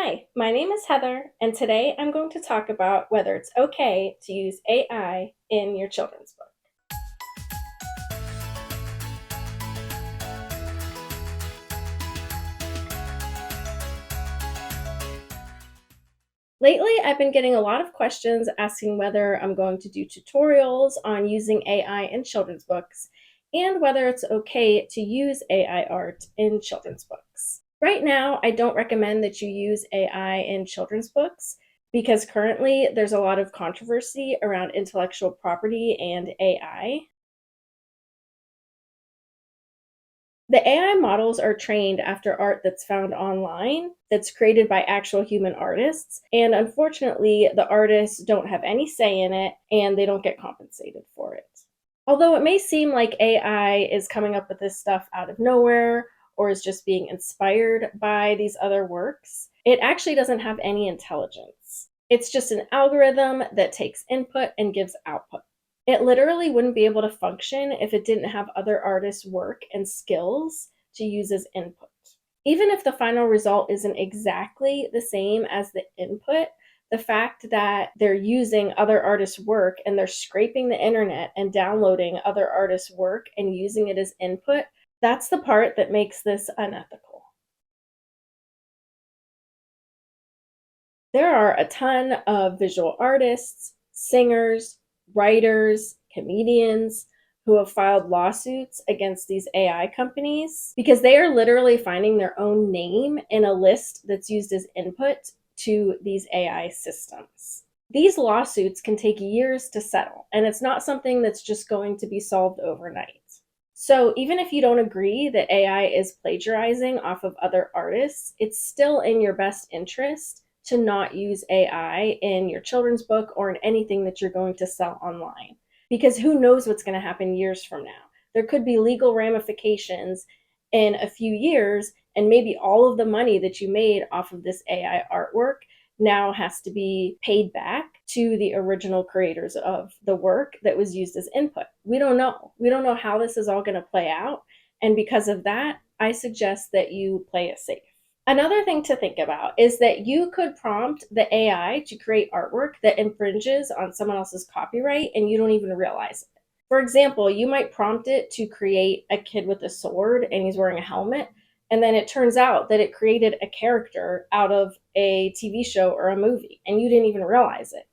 Hi, my name is Heather, and today I'm going to talk about whether it's okay to use AI in your children's book. Lately, I've been getting a lot of questions asking whether I'm going to do tutorials on using AI in children's books and whether it's okay to use AI art in children's books. Right now, I don't recommend that you use AI in children's books because currently there's a lot of controversy around intellectual property and AI. The AI models are trained after art that's found online, that's created by actual human artists, and unfortunately, the artists don't have any say in it and they don't get compensated for it. Although it may seem like AI is coming up with this stuff out of nowhere or is just being inspired by these other works, it actually doesn't have any intelligence. It's just an algorithm that takes input and gives output. It literally wouldn't be able to function if it didn't have other artists' work and skills to use as input. Even if the final result isn't exactly the same as the input, the fact that they're using other artists' work and they're scraping the internet and downloading other artists' work and using it as input, that's the part that makes this unethical. There are a ton of visual artists, singers, writers, comedians who have filed lawsuits against these AI companies because they are literally finding their own name in a list that's used as input to these AI systems. These lawsuits can take years to settle, and it's not something that's just going to be solved overnight. So, even if you don't agree that AI is plagiarizing off of other artists, it's still in your best interest to not use AI in your children's book or in anything that you're going to sell online. Because who knows what's going to happen years from now? There could be legal ramifications in a few years, and maybe all of the money that you made off of this AI artwork now has to be paid back to the original creators of the work that was used as input. We don't know. We don't know how this is all going to play out. And because of that, I suggest that you play it safe. Another thing to think about is that you could prompt the AI to create artwork that infringes on someone else's copyright and you don't even realize it. For example, you might prompt it to create a kid with a sword and he's wearing a helmet, and then it turns out that it created a character out of a TV show or a movie and you didn't even realize it.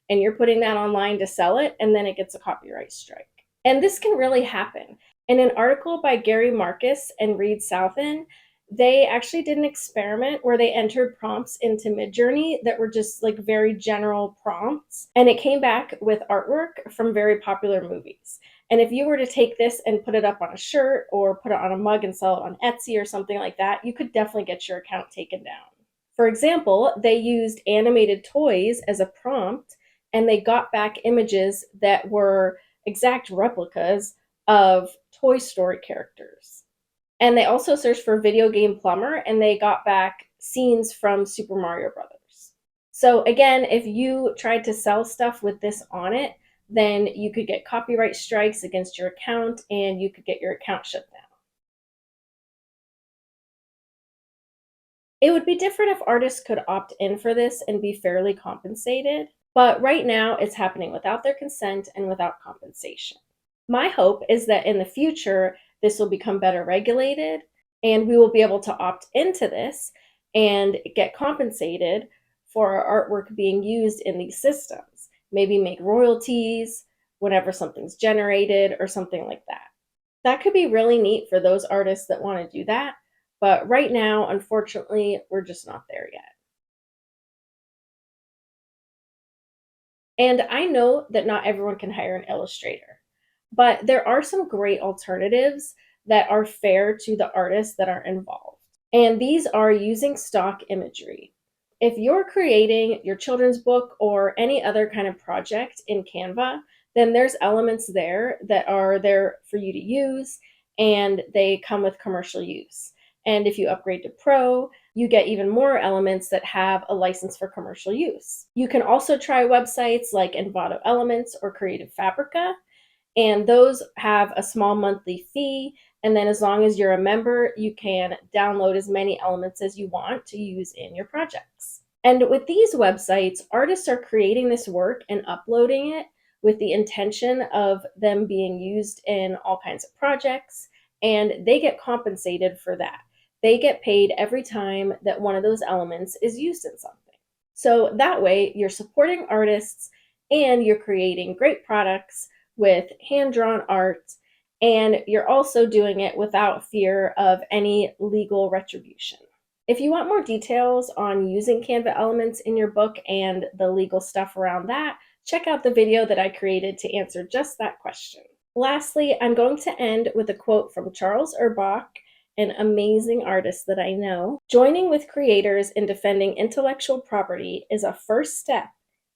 And you're putting that online to sell it, and then it gets a copyright strike. And this can really happen. In an article by Gary Marcus and Reed Southen, they actually did an experiment where they entered prompts into Midjourney that were just like very general prompts, and it came back with artwork from very popular movies. And if you were to take this and put it up on a shirt or put it on a mug and sell it on Etsy or something like that, you could definitely get your account taken down. For example, they used animated toys as a prompt and they got back images that were exact replicas of Toy Story characters. And they also searched for video game plumber and they got back scenes from Super Mario Brothers. So again, if you tried to sell stuff with this on it, then you could get copyright strikes against your account and you could get your account shut down. It would be different if artists could opt in for this and be fairly compensated, but right now it's happening without their consent and without compensation. My hope is that in the future, this will become better regulated and we will be able to opt into this and get compensated for our artwork being used in these systems. Maybe make royalties whenever something's generated or something like that. That could be really neat for those artists that want to do that. But right now, unfortunately, we're just not there yet. And I know that not everyone can hire an illustrator, but there are some great alternatives that are fair to the artists that are involved. And these are using stock imagery. If you're creating your children's book or any other kind of project in Canva, then there's elements there that are there for you to use and they come with commercial use. And if you upgrade to Pro, you get even more elements that have a license for commercial use. You can also try websites like Envato Elements or Creative Fabrica, and those have a small monthly fee And then as long as you're a member, you can download as many elements as you want to use in your projects. And with these websites, artists are creating this work and uploading it with the intention of them being used in all kinds of projects, and they get compensated for that. They get paid every time that one of those elements is used in something. So that way, you're supporting artists and you're creating great products with hand-drawn art, and you're also doing it without fear of any legal retribution. If you want more details on using Canva elements in your book and the legal stuff around that, check out the video that I created to answer just that question. Lastly, I'm going to end with a quote from Charles Urbach, an amazing artist that I know. Joining with creators in defending intellectual property is a first step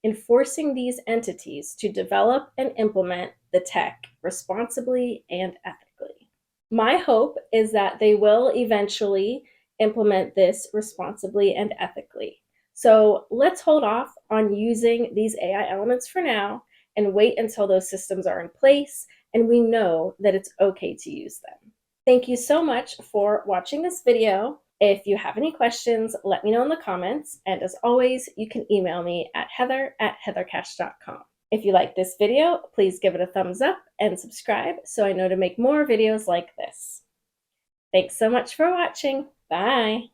in forcing these entities to develop and implement the tech responsibly and ethically. My hope is that they will eventually implement this responsibly and ethically. So let's hold off on using these AI elements for now and wait until those systems are in place and we know that it's okay to use them. Thank you so much for watching this video. If you have any questions, let me know in the comments. And as always, you can email me at heather@heathercash.com. If you like this video, please give it a thumbs up and subscribe so I know to make more videos like this. Thanks so much for watching. Bye.